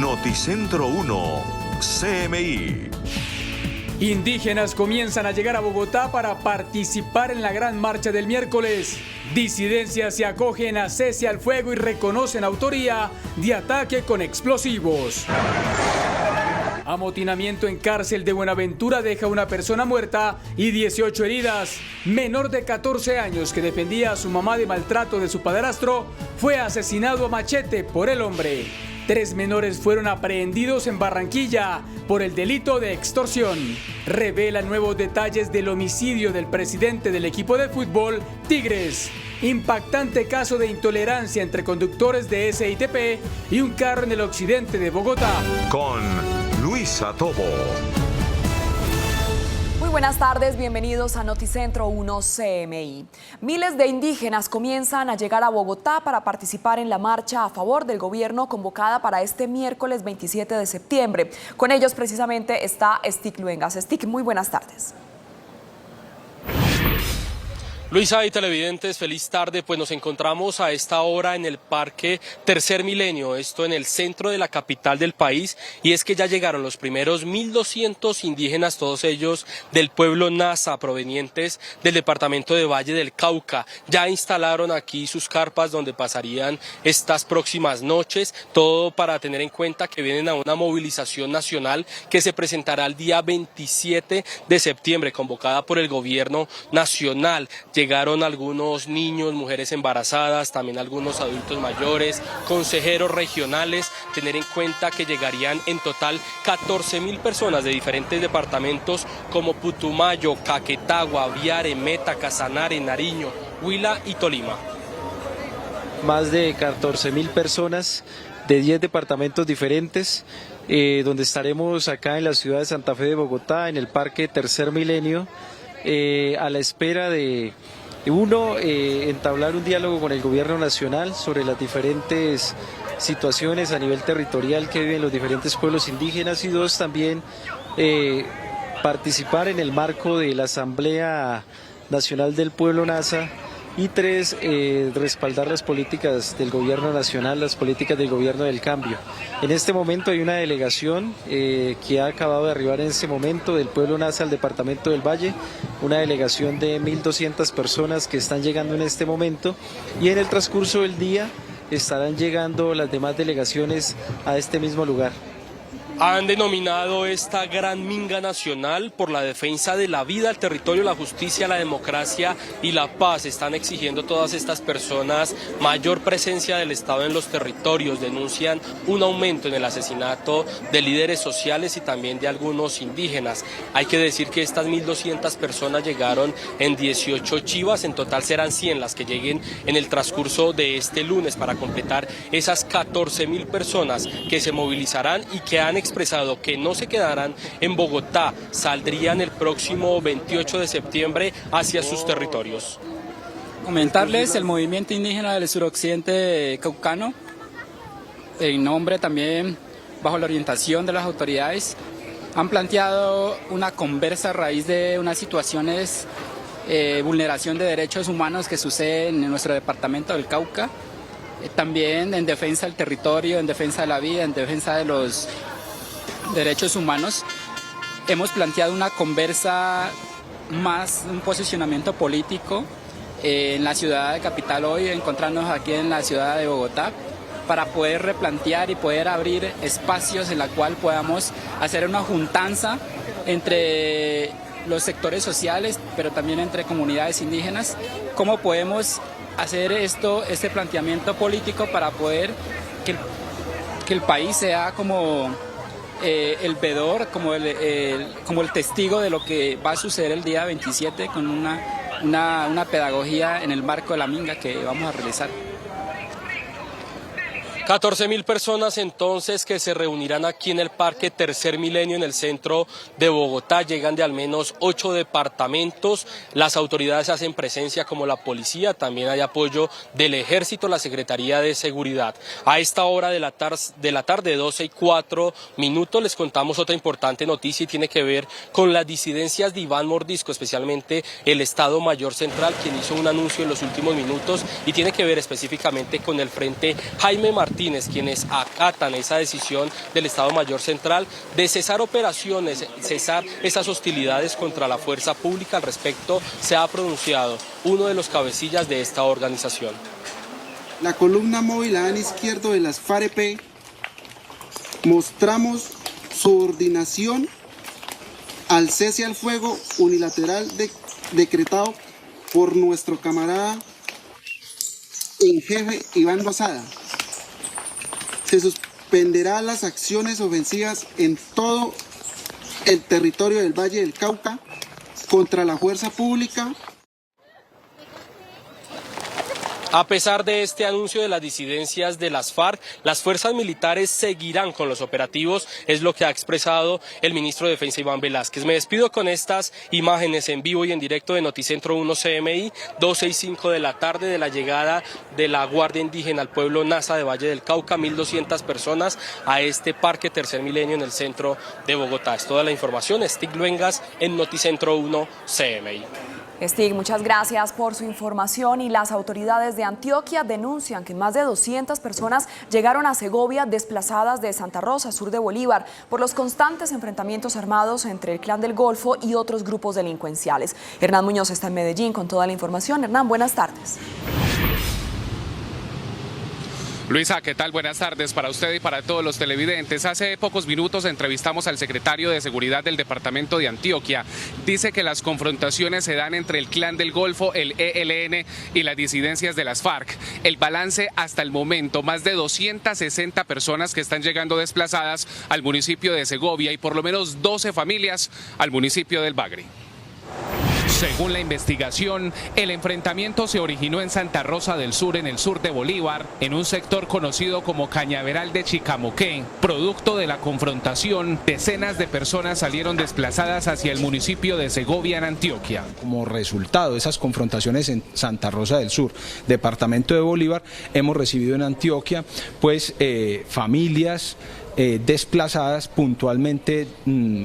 Noticentro 1, CMI. Indígenas comienzan a llegar a Bogotá para participar en la gran marcha del miércoles. Disidencias se acogen a cese al fuego y reconocen autoría de ataque con explosivos. Amotinamiento en cárcel de Buenaventura deja una persona muerta y 18 heridas. Menor de 14 años que defendía a su mamá de maltrato de su padrastro fue asesinado a machete por el hombre. 3 menores fueron aprehendidos en Barranquilla por el delito de extorsión. Revela nuevos detalles del homicidio del presidente del equipo de fútbol Tigres. Impactante caso de intolerancia entre conductores de SITP y un carro en el occidente de Bogotá. Con Luisa Tobo. Muy buenas tardes, bienvenidos a Noticentro 1 CMI. Miles de indígenas comienzan a llegar a Bogotá para participar en la marcha a favor del gobierno convocada para este miércoles 27 de septiembre. Con ellos precisamente está Stick Luengas. Stick, muy buenas tardes. Luisa y televidentes, feliz tarde. Pues nos encontramos a esta hora en el Parque Tercer Milenio, esto en el centro de la capital del país, y es que ya llegaron los primeros 1.200 indígenas, todos ellos del pueblo Nasa, provenientes del departamento de Valle del Cauca. Ya instalaron aquí sus carpas donde pasarían estas próximas noches, todo para tener en cuenta que vienen a una movilización nacional que se presentará el día 27 de septiembre, convocada por el gobierno nacional. Llegaron algunos niños, mujeres embarazadas, también algunos adultos mayores, consejeros regionales. Tener en cuenta que llegarían en total 14.000 personas de diferentes departamentos como Putumayo, Caquetá, Viare, Meta, Casanare, Nariño, Huila y Tolima. Más de 14.000 personas de 10 departamentos diferentes, donde estaremos acá en la ciudad de Santa Fe de Bogotá, en el Parque Tercer Milenio, a la espera de entablar un diálogo con el gobierno nacional sobre las diferentes situaciones a nivel territorial que viven los diferentes pueblos indígenas, y 2, también participar en el marco de la Asamblea Nacional del Pueblo Nasa, y 3, respaldar las políticas del gobierno nacional, las políticas del gobierno del cambio. En este momento hay una delegación que ha acabado de arribar en este momento del pueblo Nasa al departamento del Valle, una delegación de 1.200 personas que están llegando en este momento, y en el transcurso del día estarán llegando las demás delegaciones a este mismo lugar. Han denominado esta gran minga nacional por la defensa de la vida, el territorio, la justicia, la democracia y la paz. Están exigiendo todas estas personas mayor presencia del Estado en los territorios. Denuncian un aumento en el asesinato de líderes sociales y también de algunos indígenas. Hay que decir que estas 1.200 personas llegaron en 18 chivas. En total serán 100 las que lleguen en el transcurso de este lunes para completar esas 14.000 personas que se movilizarán y que han expresado que no se quedarán en Bogotá, saldrían el próximo 28 de septiembre hacia sus territorios. Comentarles el movimiento indígena del suroccidente caucano, en nombre también bajo la orientación de las autoridades, han planteado una conversa a raíz de unas situaciones vulneración de derechos humanos que suceden en nuestro departamento del Cauca, también en defensa del territorio, en defensa de la vida, en defensa de los derechos humanos. Hemos planteado una conversa más, un posicionamiento político en la ciudad de capital hoy, encontrándonos aquí en la ciudad de Bogotá, para poder replantear y poder abrir espacios en la cual podamos hacer una juntanza entre los sectores sociales, pero también entre comunidades indígenas. ¿Cómo podemos hacer este planteamiento político para poder que el país sea como el veedor, como el testigo de lo que va a suceder el día 27 con una pedagogía en el marco de la minga que vamos a realizar? 14.000 personas entonces que se reunirán aquí en el Parque Tercer Milenio en el centro de Bogotá. Llegan de al menos 8 departamentos. Las autoridades hacen presencia como la policía, también hay apoyo del Ejército, la Secretaría de Seguridad. A esta hora de la tarde, 12:04, les contamos otra importante noticia y tiene que ver con las disidencias de Iván Mordisco, especialmente el Estado Mayor Central, quien hizo un anuncio en los últimos minutos y tiene que ver específicamente con el Frente Jaime Martínez Martínez, quienes acatan esa decisión del Estado Mayor Central de cesar operaciones, cesar esas hostilidades contra la fuerza pública. Al respecto se ha pronunciado uno de los cabecillas de esta organización. La columna móvil a izquierdo de las FAREP mostramos subordinación al cese al fuego unilateral decretado por nuestro camarada en jefe Iván Lozada. Se suspenderán las acciones ofensivas en todo el territorio del Valle del Cauca contra la fuerza pública. A pesar de este anuncio de las disidencias de las FARC, las fuerzas militares seguirán con los operativos, es lo que ha expresado el ministro de Defensa Iván Velázquez. Me despido con estas imágenes en vivo y en directo de Noticentro 1 CMI, 12 y 5 de la tarde, de la llegada de la Guardia Indígena al pueblo Nasa de Valle del Cauca, 1.200 personas a este parque Tercer Milenio en el centro de Bogotá. Es toda la información. Stig Luengas en Noticentro 1 CMI. Stig, muchas gracias por su información. Y las autoridades de Antioquia denuncian que más de 200 personas llegaron a Segovia desplazadas de Santa Rosa, sur de Bolívar, por los constantes enfrentamientos armados entre el Clan del Golfo y otros grupos delincuenciales. Hernán Muñoz está en Medellín con toda la información. Hernán, buenas tardes. Luisa, ¿qué tal? Buenas tardes para usted y para todos los televidentes. Hace pocos minutos entrevistamos al secretario de Seguridad del departamento de Antioquia. Dice que las confrontaciones se dan entre el Clan del Golfo, el ELN y las disidencias de las FARC. El balance hasta el momento, más de 260 personas que están llegando desplazadas al municipio de Segovia y por lo menos 12 familias al municipio del Bagre. Según la investigación, el enfrentamiento se originó en Santa Rosa del Sur, en el sur de Bolívar, en un sector conocido como Cañaveral de Chicamoqué. Producto de la confrontación, decenas de personas salieron desplazadas hacia el municipio de Segovia, en Antioquia. Como resultado de esas confrontaciones en Santa Rosa del Sur, departamento de Bolívar, hemos recibido en Antioquia pues familias desplazadas puntualmente,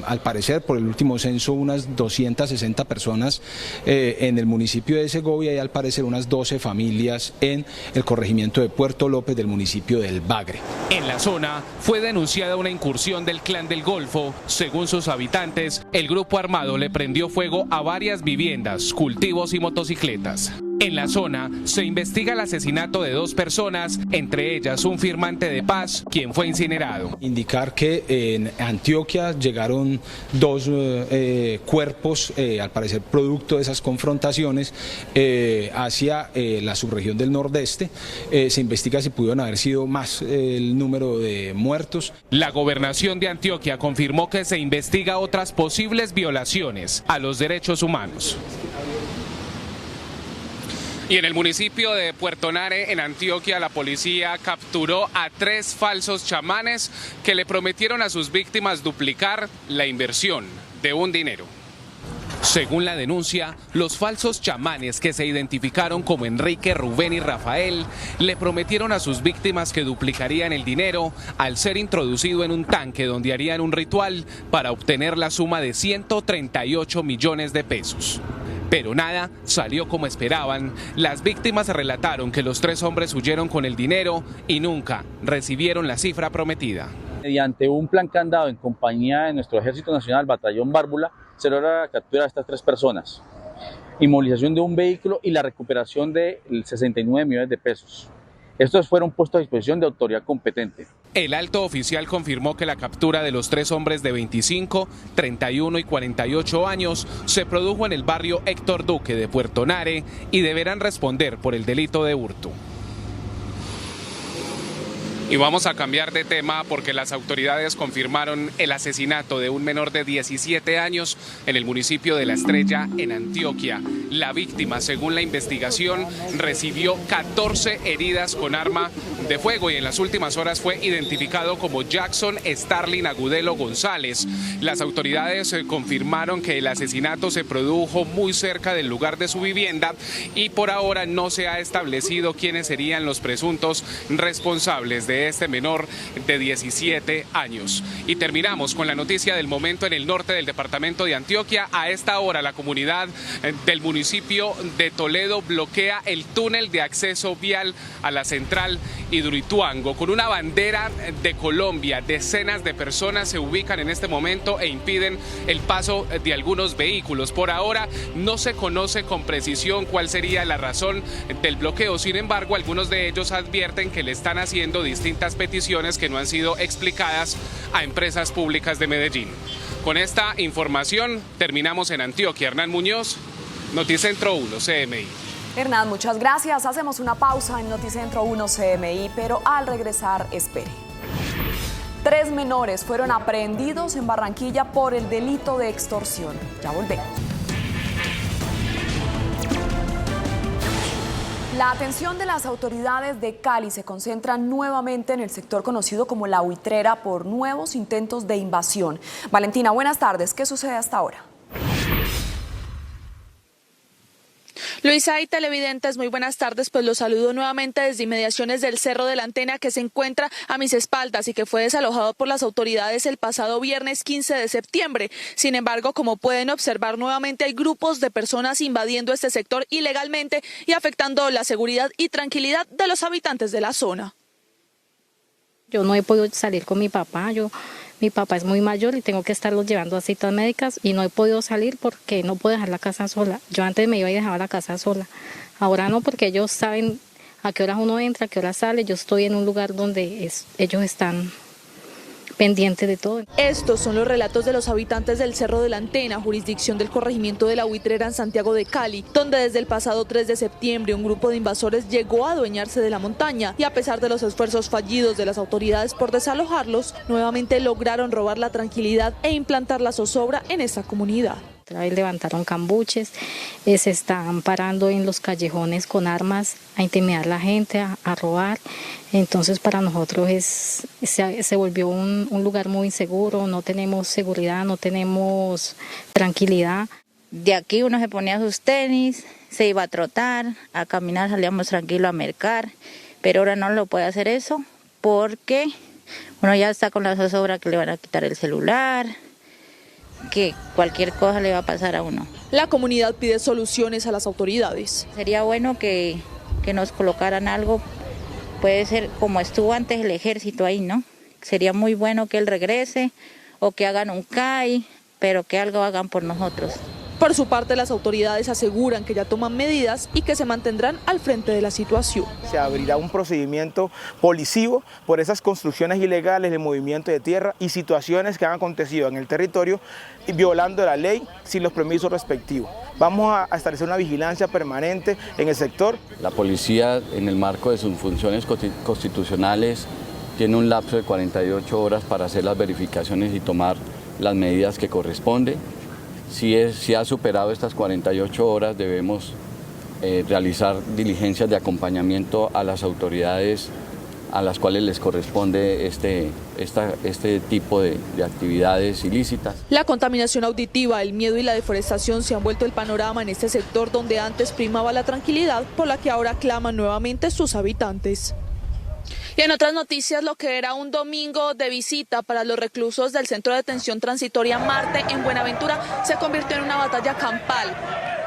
al parecer por el último censo unas 260 personas en el municipio de Segovia y al parecer unas 12 familias en el corregimiento de Puerto López del municipio del Bagre. En la zona fue denunciada una incursión del Clan del Golfo. Según sus habitantes, el grupo armado le prendió fuego a varias viviendas, cultivos y motocicletas. En la zona se investiga el asesinato de 2 personas, entre ellas un firmante de paz, quien fue incinerado. Indicar que en Antioquia llegaron 2 cuerpos, al parecer producto de esas confrontaciones, hacia la subregión del Nordeste. Se investiga si pudieron haber sido más el número de muertos. La gobernación de Antioquia confirmó que se investiga otras posibles violaciones a los derechos humanos. Y en el municipio de Puerto Nare, en Antioquia, la policía capturó a 3 falsos chamanes que le prometieron a sus víctimas duplicar la inversión de un dinero. Según la denuncia, los falsos chamanes, que se identificaron como Enrique, Rubén y Rafael, le prometieron a sus víctimas que duplicarían el dinero al ser introducido en un tanque donde harían un ritual para obtener la suma de 138 millones de pesos. Pero nada salió como esperaban. Las víctimas relataron que los 3 hombres huyeron con el dinero y nunca recibieron la cifra prometida. Mediante un plan candado en compañía de nuestro Ejército Nacional, Batallón Bárbula, se logra la captura de estas 3 personas, inmovilización de un vehículo y la recuperación de 69 millones de pesos. Estos fueron puestos a disposición de autoridad competente. El alto oficial confirmó que la captura de los 3 hombres de 25, 31 y 48 años se produjo en el barrio Héctor Duque de Puerto Nare y deberán responder por el delito de hurto. Y vamos a cambiar de tema porque las autoridades confirmaron el asesinato de un menor de 17 años en el municipio de La Estrella, en Antioquia. La víctima, según la investigación, recibió 14 heridas con arma de fuego y en las últimas horas fue identificado como Jackson Starling Agudelo González. Las autoridades confirmaron que el asesinato se produjo muy cerca del lugar de su vivienda y por ahora no se ha establecido quiénes serían los presuntos responsables de este menor de 17 años. Y terminamos con la noticia del momento en el norte del departamento de Antioquia. A esta hora la comunidad del municipio municipio de Toledo bloquea el túnel de acceso vial a la central Hidroituango. Con una bandera de Colombia, decenas de personas se ubican en este momento e impiden el paso de algunos vehículos. Por ahora no se conoce con precisión cuál sería la razón del bloqueo. Sin embargo, algunos de ellos advierten que le están haciendo distintas peticiones que no han sido explicadas a empresas públicas de Medellín. Con esta información terminamos en Antioquia. Hernán Muñoz, Noticentro 1 CMI. Hernán, muchas gracias. Hacemos una pausa en Noticentro 1 CMI, pero al regresar, espere. 3 menores fueron aprehendidos en Barranquilla por el delito de extorsión. Ya volvemos. La atención de las autoridades de Cali se concentra nuevamente en el sector conocido como La Buitrera por nuevos intentos de invasión. Valentina, buenas tardes. ¿Qué sucede hasta ahora? Luisa y televidentes, muy buenas tardes. Pues los saludo nuevamente desde inmediaciones del Cerro de la Antena, que se encuentra a mis espaldas y que fue desalojado por las autoridades el pasado viernes 15 de septiembre. Sin embargo, como pueden observar, nuevamente hay grupos de personas invadiendo este sector ilegalmente y afectando la seguridad y tranquilidad de los habitantes de la zona. Yo no he podido salir con mi papá, mi papá es muy mayor y tengo que estarlo llevando a citas médicas y no he podido salir porque no puedo dejar la casa sola. Yo antes me iba y dejaba la casa sola, ahora no, porque ellos saben a qué horas uno entra, a qué horas sale. Yo estoy en un lugar donde ellos están pendientes de todo. Estos son los relatos de los habitantes del Cerro de la Antena, jurisdicción del corregimiento de La Buitrera en Santiago de Cali, donde desde el pasado 3 de septiembre un grupo de invasores llegó a adueñarse de la montaña y a pesar de los esfuerzos fallidos de las autoridades por desalojarlos, nuevamente lograron robar la tranquilidad e implantar la zozobra en esta comunidad. Otra vez levantaron cambuches, se están parando en los callejones con armas a intimidar a la gente, a robar. Entonces para nosotros se volvió un lugar muy inseguro, no tenemos seguridad, no tenemos tranquilidad. De aquí uno se ponía sus tenis, se iba a trotar, a caminar, salíamos tranquilo a mercar, pero ahora no lo puede hacer eso porque uno ya está con la zozobra que le van a quitar el celular, que cualquier cosa le va a pasar a uno. La comunidad pide soluciones a las autoridades. Sería bueno que nos colocaran algo, puede ser como estuvo antes el ejército ahí, ¿no? Sería muy bueno que él regrese o que hagan un CAI, pero que algo hagan por nosotros. Por su parte, las autoridades aseguran que ya toman medidas y que se mantendrán al frente de la situación. Se abrirá un procedimiento policivo por esas construcciones ilegales de movimiento de tierra y situaciones que han acontecido en el territorio violando la ley sin los permisos respectivos. Vamos a establecer una vigilancia permanente en el sector. La policía, en el marco de sus funciones constitucionales, tiene un lapso de 48 horas para hacer las verificaciones y tomar las medidas que corresponden. Si ha superado estas 48 horas, debemos realizar diligencias de acompañamiento a las autoridades a las cuales les corresponde este tipo de actividades ilícitas. La contaminación auditiva, el miedo y la deforestación se han vuelto el panorama en este sector donde antes primaba la tranquilidad, por la que ahora claman nuevamente sus habitantes. Y en otras noticias, lo que era un domingo de visita para los reclusos del Centro de Detención Transitoria Marte en Buenaventura se convirtió en una batalla campal,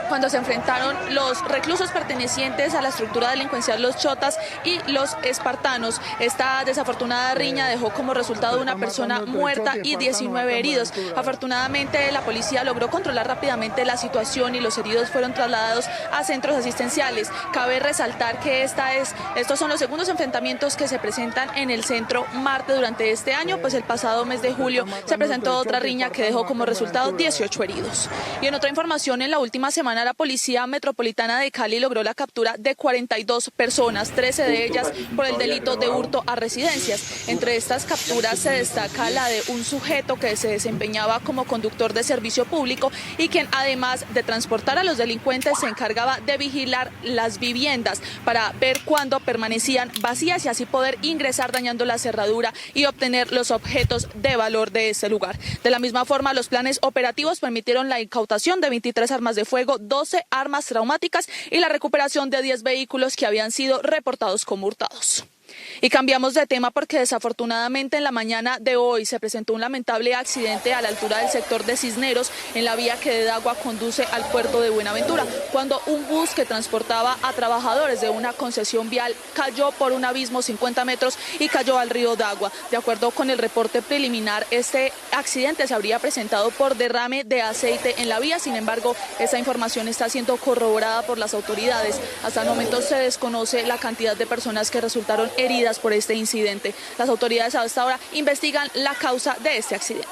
cuando se enfrentaron los reclusos pertenecientes a la estructura delincuencial Los Chotas y los espartanos. Esta desafortunada riña dejó como resultado una persona muerta y 19 heridos. Afortunadamente, la policía logró controlar rápidamente la situación y los heridos fueron trasladados a centros asistenciales. Cabe resaltar que estos son los segundos enfrentamientos que se presentan en el Centro Marte durante este año, pues el pasado mes de julio se presentó otra riña que dejó como resultado 18 heridos. Y en otra información, en la última semana la Policía Metropolitana de Cali logró la captura de 42 personas, 13 de ellas por el delito de hurto a residencias. Entre estas capturas se destaca la de un sujeto que se desempeñaba como conductor de servicio público y quien, además de transportar a los delincuentes, se encargaba de vigilar las viviendas para ver cuándo permanecían vacías y así poder ingresar dañando la cerradura y obtener los objetos de valor de ese lugar. De la misma forma, los planes operativos permitieron la incautación de 23 armas de fuego, 12 armas traumáticas y la recuperación de 10 vehículos que habían sido reportados como hurtados. Y cambiamos de tema porque desafortunadamente en la mañana de hoy se presentó un lamentable accidente a la altura del sector de Cisneros en la vía que de Dagua conduce al puerto de Buenaventura, cuando un bus que transportaba a trabajadores de una concesión vial cayó por un abismo 50 metros y cayó al río Dagua. De acuerdo con el reporte preliminar, este accidente se habría presentado por derrame de aceite en la vía. Sin embargo, esa información está siendo corroborada por las autoridades. Hasta el momento se desconoce la cantidad de personas que resultaron heridas por este incidente. Las autoridades a esta hora investigan la causa de este accidente.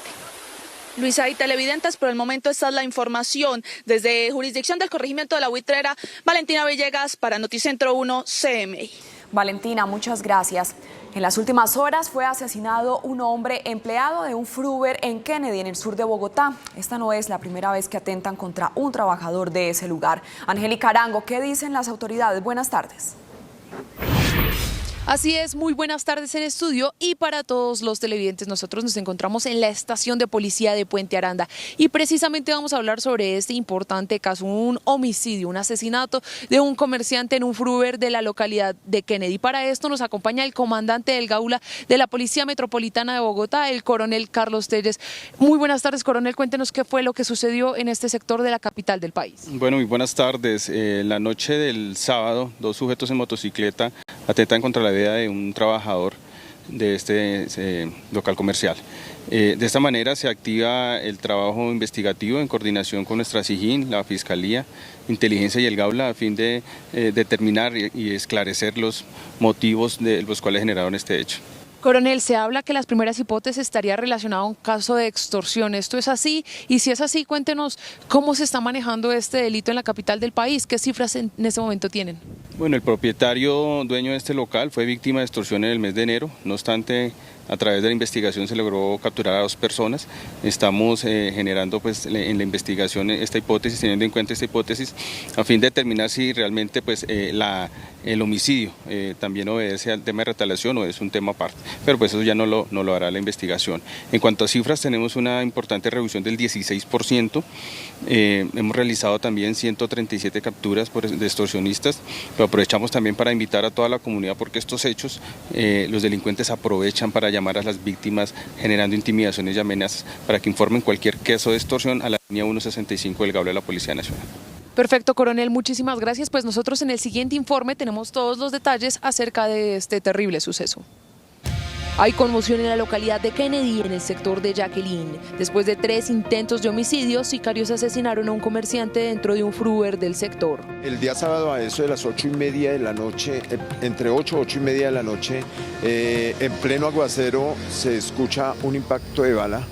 Luisa y televidentes, por el momento esta es la información. Desde jurisdicción del corregimiento de La Buitrera, Valentina Villegas para Noticentro 1 CMI. Valentina, muchas gracias. En las últimas horas fue asesinado un hombre empleado de un Fruver en Kennedy, en el sur de Bogotá. Esta no es la primera vez que atentan contra un trabajador de ese lugar. Angélica Arango, ¿qué dicen las autoridades? Buenas tardes. Así es, muy buenas tardes en estudio y para todos los televidentes. Nosotros nos encontramos en la estación de policía de Puente Aranda y precisamente vamos a hablar sobre este importante caso, un homicidio, un asesinato de un comerciante en un Fruver de la localidad de Kennedy. Para esto nos acompaña el comandante del Gaula de la Policía Metropolitana de Bogotá, el coronel Carlos Telles. Muy buenas tardes, coronel, cuéntenos qué fue lo que sucedió en este sector de la capital del país. Bueno, muy buenas tardes. La noche del sábado, 2 sujetos en motocicleta atentan contra la vida de un trabajador de este local comercial. De esta manera se activa el trabajo investigativo en coordinación con nuestra SIJIN, la Fiscalía, Inteligencia y el Gaula a fin de determinar y esclarecer los motivos de los cuales generaron este hecho. Coronel, se habla que las primeras hipótesis estaría relacionado a un caso de extorsión. ¿Esto es así? Y si es así, cuéntenos cómo se está manejando este delito en la capital del país. ¿Qué cifras en este momento tienen? Bueno, el propietario dueño de este local fue víctima de extorsión en el mes de enero. No obstante, a través de la investigación se logró capturar a 2 personas. Estamos generando pues, en la investigación esta hipótesis, teniendo en cuenta esta hipótesis, a fin de determinar si realmente pues, el homicidio también obedece al tema de retaliación o es un tema aparte. Pero pues eso ya no lo hará la investigación. En cuanto a cifras, tenemos una importante reducción del 16%. Hemos realizado también 137 capturas de extorsionistas. Lo aprovechamos también para invitar a toda la comunidad porque estos hechos los delincuentes aprovechan para llamar a las víctimas generando intimidaciones y amenazas para que informen cualquier caso de extorsión a la línea 165 del Gaula de la Policía Nacional. Perfecto, coronel, muchísimas gracias. Pues nosotros en el siguiente informe tenemos todos los detalles acerca de este terrible suceso. Hay conmoción en la localidad de Kennedy, en el sector de Jacqueline. Después de 3 intentos de homicidio, sicarios asesinaron a un comerciante dentro de un Fruver del sector. El día sábado a eso de las 8:30 de la noche, entre 8 y 8:30 de la noche, en pleno aguacero se escucha un impacto de bala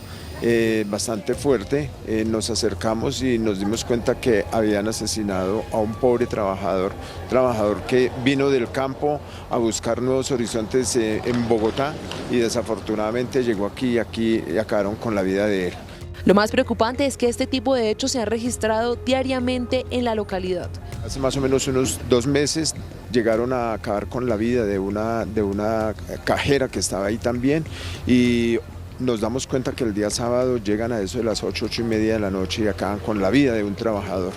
bastante fuerte. Nos acercamos y nos dimos cuenta que habían asesinado a un pobre trabajador que vino del campo a buscar nuevos horizontes en Bogotá y desafortunadamente llegó aquí y acabaron con la vida de él. Lo más preocupante es que este tipo de hechos se han registrado diariamente en la localidad. Hace más o menos unos 2 meses llegaron a acabar con la vida de una cajera que estaba ahí también y nos damos cuenta que el día sábado llegan a eso de las 8:30 de la noche y acaban con la vida de un trabajador.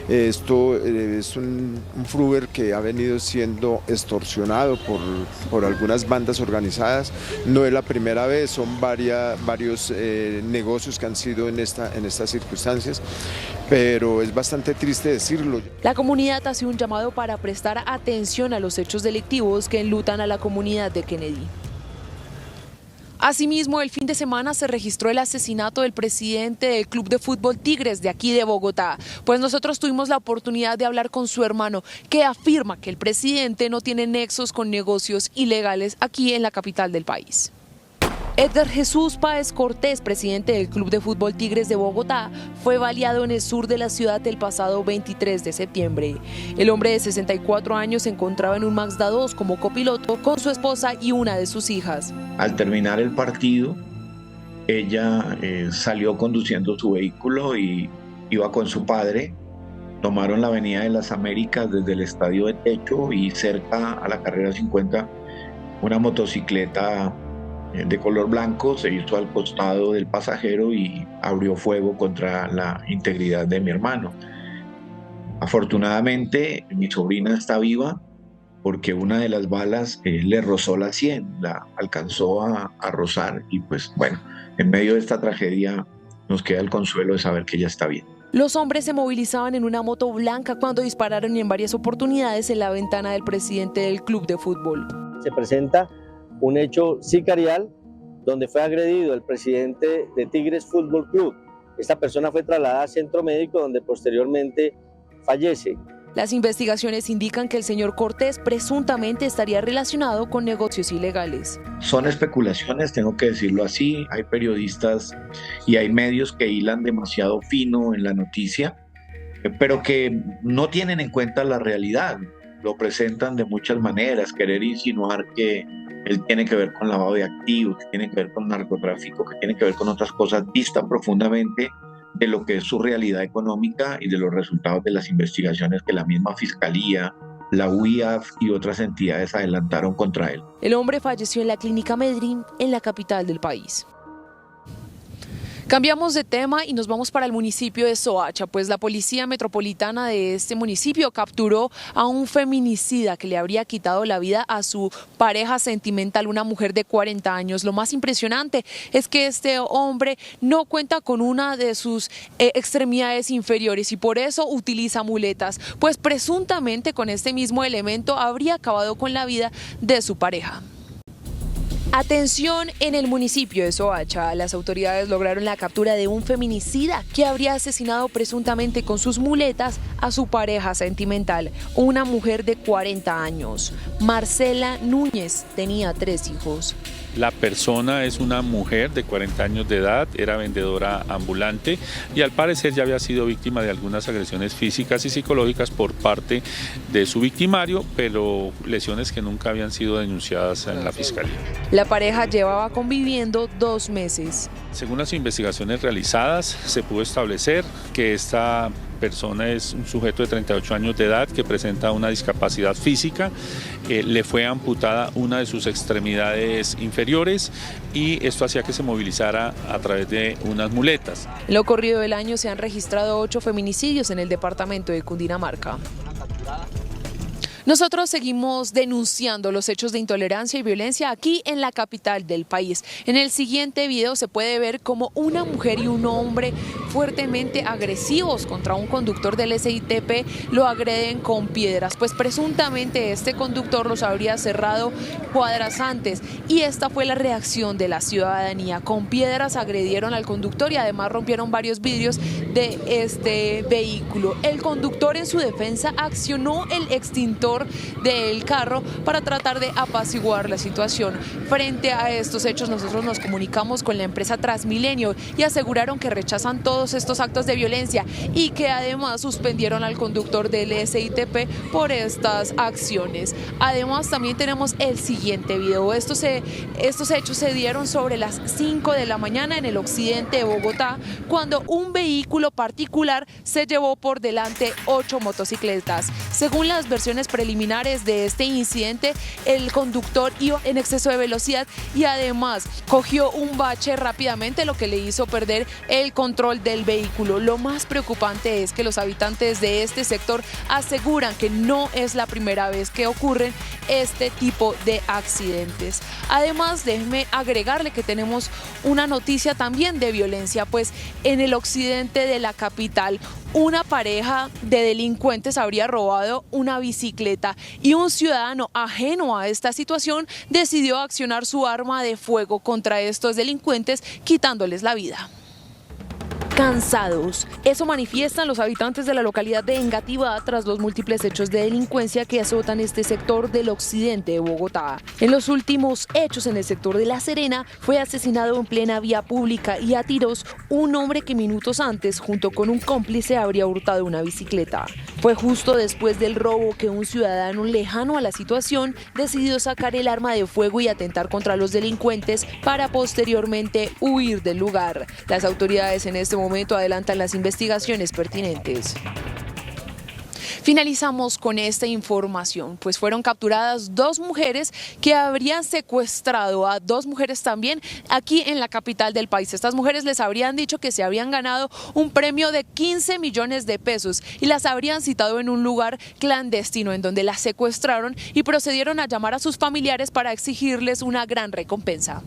Esto es un Fruver que ha venido siendo extorsionado por algunas bandas organizadas. No es la primera vez, son varios negocios que han sido en estas circunstancias, pero es bastante triste decirlo. La comunidad hace un llamado para prestar atención a los hechos delictivos que enlutan a la comunidad de Kennedy. Asimismo, el fin de semana se registró el asesinato del presidente del Club de Fútbol Tigres de aquí de Bogotá. Pues nosotros tuvimos la oportunidad de hablar con su hermano, que afirma que el presidente no tiene nexos con negocios ilegales aquí en la capital del país. Edgar Jesús Páez Cortés, presidente del Club de Fútbol Tigres de Bogotá, fue baleado en el sur de la ciudad el pasado 23 de septiembre. El hombre de 64 años se encontraba en un Mazda 2 como copiloto con su esposa y una de sus hijas. Al terminar el partido, ella salió conduciendo su vehículo y iba con su padre. Tomaron la avenida de las Américas desde el estadio de Techo y cerca a la carrera 50, una motocicleta de color blanco se hizo al costado del pasajero y abrió fuego contra la integridad de mi hermano. Afortunadamente, mi sobrina está viva porque una de las balas le rozó la sien, la alcanzó a rozar y pues bueno, en medio de esta tragedia nos queda el consuelo de saber que ella está bien. Los hombres se movilizaban en una moto blanca cuando dispararon en varias oportunidades en la ventana del presidente del club de fútbol. Se presenta un hecho sicarial donde fue agredido el presidente de Tigres Fútbol Club. Esta persona fue trasladada al centro médico donde posteriormente fallece. Las investigaciones indican que el señor Cortés presuntamente estaría relacionado con negocios ilegales. Son especulaciones, tengo que decirlo así. Hay periodistas y hay medios que hilan demasiado fino en la noticia, pero que no tienen en cuenta la realidad. Lo presentan de muchas maneras, querer insinuar que él tiene que ver con lavado de activos, que tiene que ver con narcotráfico, que tiene que ver con otras cosas, distan profundamente de lo que es su realidad económica y de los resultados de las investigaciones que la misma Fiscalía, la UIAF y otras entidades adelantaron contra él. El hombre falleció en la clínica Medellín, en la capital del país. Cambiamos de tema y nos vamos para el municipio de Soacha, pues la policía metropolitana de este municipio capturó a un feminicida que le habría quitado la vida a su pareja sentimental, una mujer de 40 años. Lo más impresionante es que este hombre no cuenta con una de sus extremidades inferiores y por eso utiliza muletas, pues presuntamente con este mismo elemento habría acabado con la vida de su pareja. Atención en el municipio de Soacha, las autoridades lograron la captura de un feminicida que habría asesinado presuntamente con sus muletas a su pareja sentimental, una mujer de 40 años. Marcela Núñez tenía 3 hijos. La persona es una mujer de 40 años de edad, era vendedora ambulante y al parecer ya había sido víctima de algunas agresiones físicas y psicológicas por parte de su victimario, pero lesiones que nunca habían sido denunciadas en la fiscalía. La pareja llevaba conviviendo 2 meses. Según las investigaciones realizadas, se pudo establecer que esta persona es un sujeto de 38 años de edad que presenta una discapacidad física, le fue amputada una de sus extremidades inferiores y esto hacía que se movilizara a través de unas muletas. En lo corrido del año se han registrado 8 feminicidios en el departamento de Cundinamarca. Nosotros seguimos denunciando los hechos de intolerancia y violencia aquí en la capital del país. En el siguiente video se puede ver cómo una mujer y un hombre fuertemente agresivos contra un conductor del SITP lo agreden con piedras, pues presuntamente este conductor los habría cerrado cuadras antes y esta fue la reacción de la ciudadanía. Con piedras agredieron al conductor y además rompieron varios vidrios de este vehículo. El conductor en su defensa accionó el extintor del carro para tratar de apaciguar la situación. Frente a estos hechos nosotros nos comunicamos con la empresa Transmilenio y aseguraron que rechazan todos estos actos de violencia y que además suspendieron al conductor del SITP por estas acciones. Además también tenemos el siguiente video. Estos hechos se dieron sobre las 5 de la mañana en el occidente de Bogotá cuando un vehículo particular se llevó por delante 8 motocicletas. Según las versiones preliminares de este incidente, el conductor iba en exceso de velocidad y además cogió un bache rápidamente, lo que le hizo perder el control del vehículo. Lo más preocupante es que los habitantes de este sector aseguran que no es la primera vez que ocurren este tipo de accidentes. Además, déjeme agregarle que tenemos una noticia también de violencia, pues en el occidente de la capital una pareja de delincuentes habría robado una bicicleta y un ciudadano ajeno a esta situación decidió accionar su arma de fuego contra estos delincuentes, quitándoles la vida. Cansados. Eso manifiestan los habitantes de la localidad de Engativá tras los múltiples hechos de delincuencia que azotan este sector del occidente de Bogotá. En los últimos hechos en el sector de La Serena fue asesinado en plena vía pública y a tiros un hombre que minutos antes junto con un cómplice habría hurtado una bicicleta. Fue justo después del robo que un ciudadano lejano a la situación decidió sacar el arma de fuego y atentar contra los delincuentes para posteriormente huir del lugar. Las autoridades en este momento adelantan las investigaciones pertinentes. Finalizamos con esta información, pues fueron capturadas 2 mujeres que habrían secuestrado a 2 mujeres también aquí en la capital del país. Estas mujeres les habrían dicho que se habían ganado un premio de 15 millones de pesos y las habrían citado en un lugar clandestino en donde las secuestraron y procedieron a llamar a sus familiares para exigirles una gran recompensa.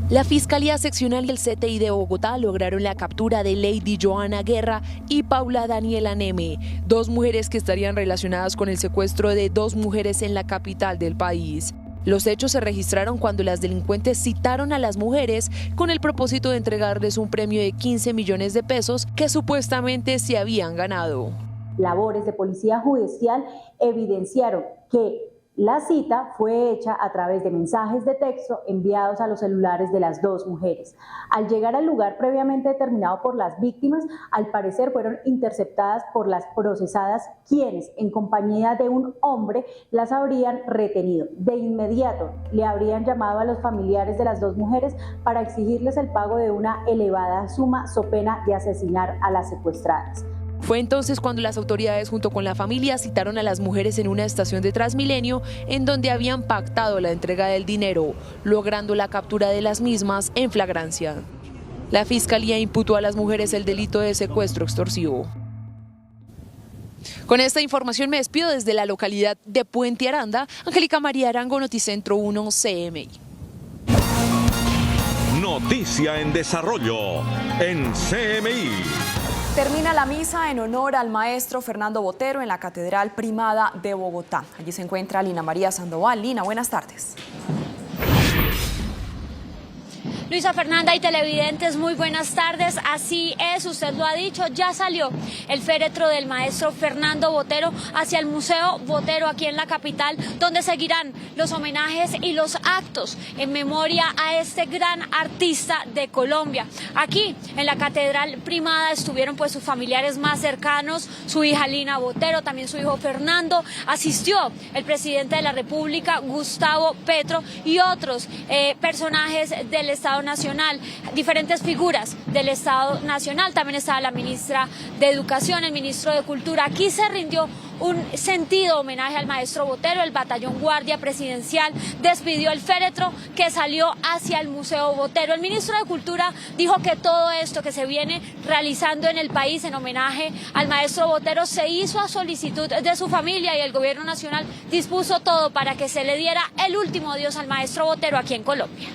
La Fiscalía Seccional del CTI de Bogotá lograron la captura de Lady Joana Guerra y Paula Daniela Neme, 2 mujeres que estarían relacionadas con el secuestro de 2 mujeres en la capital del país. Los hechos se registraron cuando las delincuentes citaron a las mujeres con el propósito de entregarles un premio de 15 millones de pesos que supuestamente se habían ganado. Labores de policía judicial evidenciaron que la cita fue hecha a través de mensajes de texto enviados a los celulares de las 2 mujeres. Al llegar al lugar previamente determinado por las víctimas, al parecer fueron interceptadas por las procesadas, quienes, en compañía de un hombre, las habrían retenido. De inmediato le habrían llamado a los familiares de las 2 mujeres para exigirles el pago de una elevada suma so pena de asesinar a las secuestradas. Fue entonces cuando las autoridades junto con la familia citaron a las mujeres en una estación de Transmilenio en donde habían pactado la entrega del dinero, logrando la captura de las mismas en flagrancia. La Fiscalía imputó a las mujeres el delito de secuestro extorsivo. Con esta información me despido desde la localidad de Puente Aranda. Angélica María Arango, Noticentro 1 CMI. Noticia en desarrollo en CMI. Termina la misa en honor al maestro Fernando Botero en la Catedral Primada de Bogotá. Allí se encuentra Lina María Sandoval. Lina, buenas tardes. Luisa Fernanda y televidentes, muy buenas tardes. Así es, usted lo ha dicho, ya salió el féretro del maestro Fernando Botero hacia el Museo Botero aquí en la capital, donde seguirán los homenajes y los actos en memoria a este gran artista de Colombia. Aquí en la Catedral Primada estuvieron pues sus familiares más cercanos, su hija Lina Botero, también su hijo Fernando, asistió el presidente de la República, Gustavo Petro, y otros personajes del Estado Nacional, diferentes figuras del Estado Nacional. También estaba la ministra de Educación, el ministro de Cultura. Aquí se rindió un sentido homenaje al maestro Botero. El batallón Guardia Presidencial despidió el féretro que salió hacia el Museo Botero. El ministro de Cultura dijo que todo esto que se viene realizando en el país en homenaje al maestro Botero se hizo a solicitud de su familia y el gobierno nacional dispuso todo para que se le diera el último adiós al maestro Botero aquí en Colombia.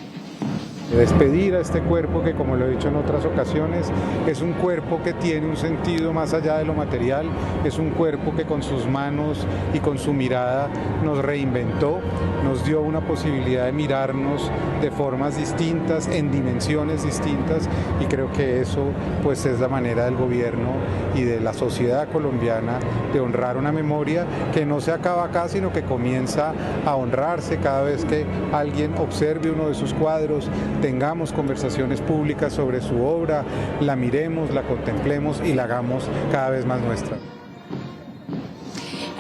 Despedir a este cuerpo que, como lo he dicho en otras ocasiones, es un cuerpo que tiene un sentido más allá de lo material, es un cuerpo que con sus manos y con su mirada nos reinventó, nos dio una posibilidad de mirarnos de formas distintas, en dimensiones distintas, y creo que eso pues es la manera del gobierno y de la sociedad colombiana de honrar una memoria que no se acaba acá, sino que comienza a honrarse cada vez que alguien observe uno de sus cuadros, tengamos conversaciones públicas sobre su obra, la miremos, la contemplemos y la hagamos cada vez más nuestra.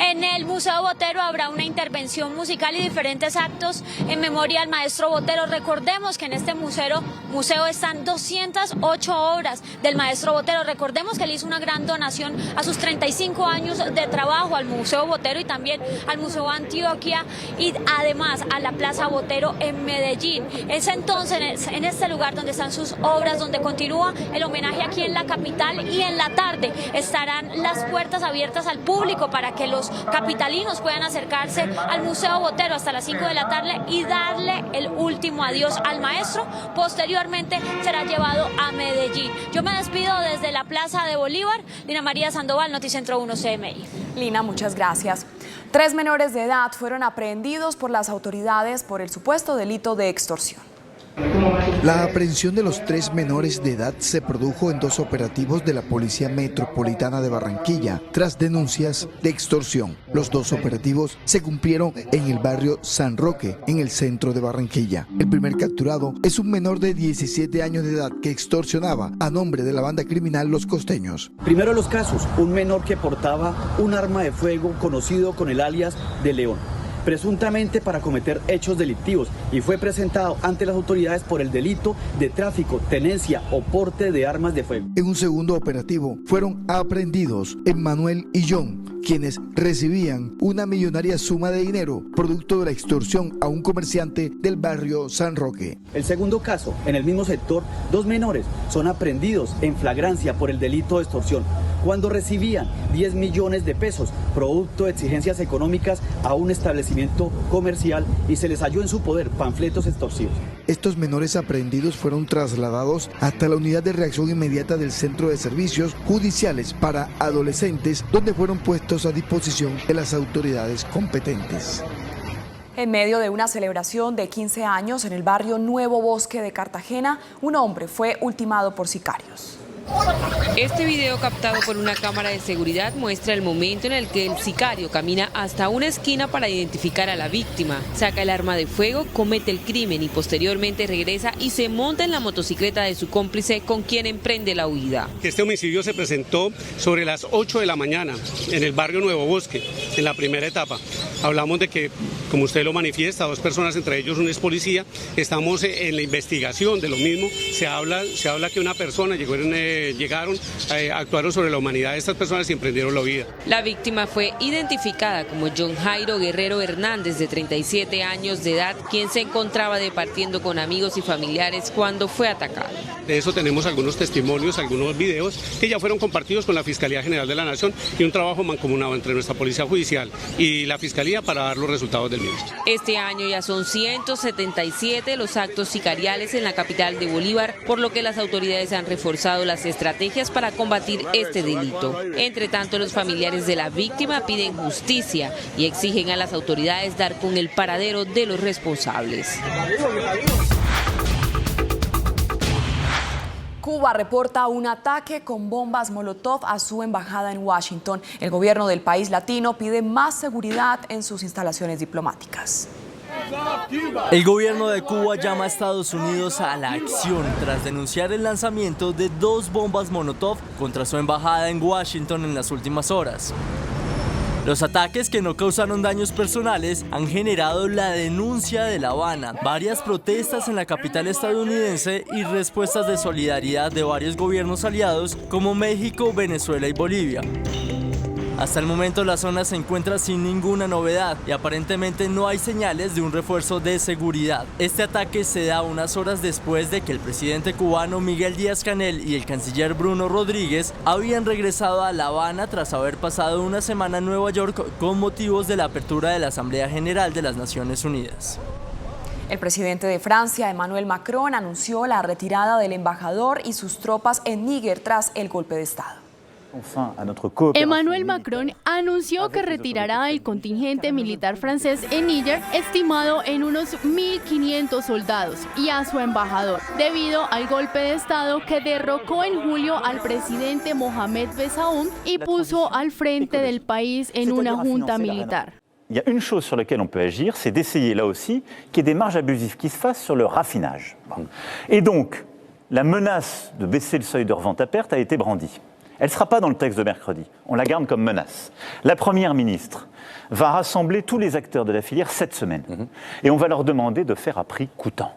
En el Museo Botero habrá una intervención musical y diferentes actos en memoria al maestro Botero. Recordemos que en este museo están 208 obras del maestro Botero. Recordemos que él hizo una gran donación a sus 35 años de trabajo al Museo Botero y también al Museo Antioquia y además a la Plaza Botero en Medellín. Es entonces en este lugar donde están sus obras, donde continúa el homenaje aquí en la capital, y en la tarde estarán las puertas abiertas al público para que los capitalinos puedan acercarse al Museo Botero hasta las 5 de la tarde y darle el último adiós al maestro. Posteriormente será llevado a Medellín. Yo me despido desde la Plaza de Bolívar. Lina María Sandoval, Noticentro 1 CMI. Lina, muchas gracias. 3 menores de edad fueron aprehendidos por las autoridades por el supuesto delito de extorsión. La aprehensión de los 3 menores de edad se produjo en 2 operativos de la Policía Metropolitana de Barranquilla, tras denuncias de extorsión. Los 2 operativos se cumplieron en el barrio San Roque, en el centro de Barranquilla. El primer capturado es un menor de 17 años de edad que extorsionaba a nombre de la banda criminal Los Costeños. Primero los casos, un menor que portaba un arma de fuego conocido con el alias de León. presuntamente para cometer hechos delictivos, y fue presentado ante las autoridades por el delito de tráfico, tenencia o porte de armas de fuego. En un segundo operativo fueron aprehendidos Emmanuel y John, quienes recibían una millonaria suma de dinero producto de la extorsión a un comerciante del barrio San Roque. El segundo caso, en el mismo sector, 2 menores son aprehendidos en flagrancia por el delito de extorsión cuando recibían 10 millones de pesos producto de exigencias económicas a un establecimiento comercial y se les halló en su poder panfletos extorsivos. Estos menores aprehendidos fueron trasladados hasta la unidad de reacción inmediata del Centro de Servicios Judiciales para Adolescentes, donde fueron puestos a disposición de las autoridades competentes. En medio de una celebración de 15 años en el barrio Nuevo Bosque de Cartagena, un hombre fue ultimado por sicarios. Este video captado por una cámara de seguridad muestra el momento en el que el sicario camina hasta una esquina para identificar a la víctima, saca el arma de fuego, comete el crimen y posteriormente regresa y se monta en la motocicleta de su cómplice con quien emprende la huida. Este homicidio se presentó sobre las 8 de la mañana en el barrio Nuevo Bosque, en la primera etapa. Hablamos de que, como usted lo manifiesta, 2 personas, entre ellos un ex policía, estamos en la investigación de lo mismo. Se habla que una persona actuaron sobre la humanidad de estas personas y emprendieron la huida. La víctima fue identificada como John Jairo Guerrero Hernández, de 37 años de edad, quien se encontraba departiendo con amigos y familiares cuando fue atacado. De eso tenemos algunos testimonios, algunos videos que ya fueron compartidos con la Fiscalía General de la Nación y un trabajo mancomunado entre nuestra Policía Judicial y la Fiscalía para dar los resultados del mismo. Este año ya son 177 los actos sicariales en la capital de Bolívar, por lo que las autoridades han reforzado las estrategias para combatir este delito. Entre tanto, los familiares de la víctima piden justicia y exigen a las autoridades dar con el paradero de los responsables. Cuba reporta un ataque con bombas Molotov a su embajada en Washington. El gobierno del país latino pide más seguridad en sus instalaciones diplomáticas. El gobierno de Cuba llama a Estados Unidos a la acción tras denunciar el lanzamiento de 2 bombas Molotov contra su embajada en Washington en las últimas horas. Los ataques, que no causaron daños personales, han generado la denuncia de La Habana, varias protestas en la capital estadounidense y respuestas de solidaridad de varios gobiernos aliados como México, Venezuela y Bolivia. Hasta el momento la zona se encuentra sin ninguna novedad y aparentemente no hay señales de un refuerzo de seguridad. Este ataque se da unas horas después de que el presidente cubano Miguel Díaz-Canel y el canciller Bruno Rodríguez habían regresado a La Habana tras haber pasado una semana en Nueva York con motivos de la apertura de la Asamblea General de las Naciones Unidas. El presidente de Francia, Emmanuel Macron, anunció la retirada del embajador y sus tropas en Níger tras el golpe de Estado. Emmanuel Macron anunció que retirará el contingente militar francés en Níger, estimado en unos 1.500 soldados, y a su embajador, debido al golpe de Estado que derrocó en julio al presidente Mohamed Bazoum y puso al frente del país en una junta militar. Il y a une chose sur laquelle on peut agir, c'est d'essayer là aussi qu'il y ait des marges abusives qui se fassent sur le raffinage. Et donc, la menace de baisser le seuil de revente à perte a été brandie. Elle ne sera pas dans le texte de mercredi, on la garde comme menace. La Première ministre va rassembler tous les acteurs de la filière cette semaine et on va leur demander de faire à prix coûtant.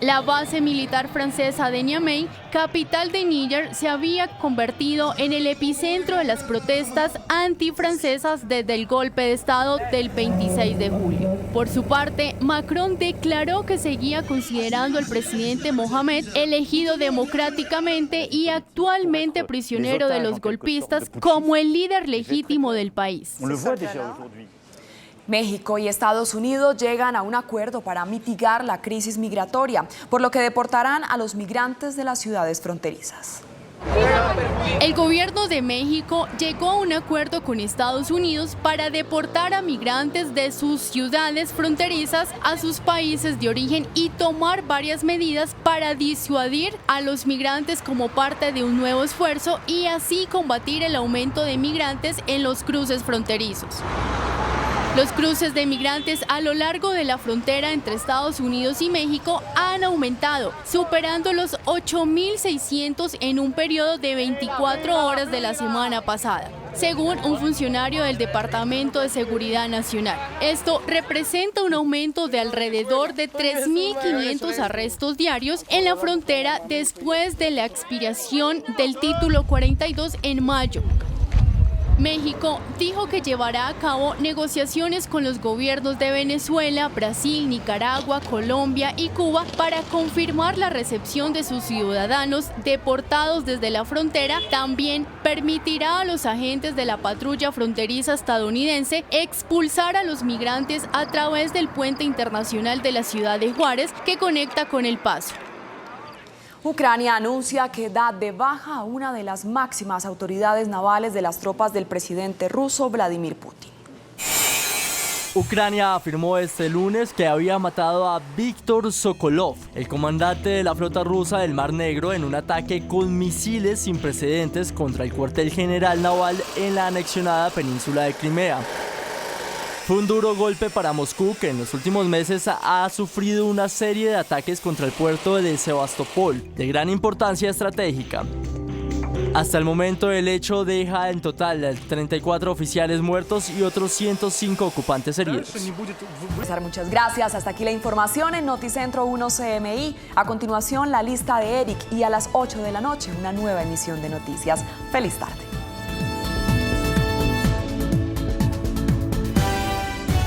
La base militar francesa de Niamey, capital de Níger, se había convertido en el epicentro de las protestas antifrancesas desde el golpe de Estado del 26 de julio. Por su parte, Macron declaró que seguía considerando al presidente Mohamed, elegido democráticamente y actualmente prisionero de los golpistas, como el líder legítimo del país. México y Estados Unidos llegan a un acuerdo para mitigar la crisis migratoria, por lo que deportarán a los migrantes de las ciudades fronterizas. El gobierno de México llegó a un acuerdo con Estados Unidos para deportar a migrantes de sus ciudades fronterizas a sus países de origen y tomar varias medidas para disuadir a los migrantes como parte de un nuevo esfuerzo y así combatir el aumento de migrantes en los cruces fronterizos. Los cruces de migrantes a lo largo de la frontera entre Estados Unidos y México han aumentado, superando los 8.600 en un periodo de 24 horas de la semana pasada. según un funcionario del Departamento de Seguridad Nacional. Esto representa un aumento de alrededor de 3.500 arrestos diarios en la frontera después de la expiración del Título 42 en mayo. México dijo que llevará a cabo negociaciones con los gobiernos de Venezuela, Brasil, Nicaragua, Colombia y Cuba para confirmar la recepción de sus ciudadanos deportados desde la frontera. También permitirá a los agentes de la patrulla fronteriza estadounidense expulsar a los migrantes a través del puente internacional de la ciudad de Juárez que conecta con El Paso. Ucrania anuncia que da de baja a una de las máximas autoridades navales de las tropas del presidente ruso Vladimir Putin. Ucrania afirmó este lunes que había matado a Víctor Sokolov, el comandante de la flota rusa del Mar Negro, en un ataque con misiles sin precedentes contra el cuartel general naval en la anexionada península de Crimea. Fue un duro golpe para Moscú, que en los últimos meses ha sufrido una serie de ataques contra el puerto de Sebastopol, de gran importancia estratégica. Hasta el momento, el hecho deja en total 34 oficiales muertos y otros 105 ocupantes heridos. Muchas gracias. Hasta aquí la información en Noticentro 1 CMI. A continuación, la lista de Eric y a las 8 de la noche, una nueva emisión de noticias. Feliz tarde.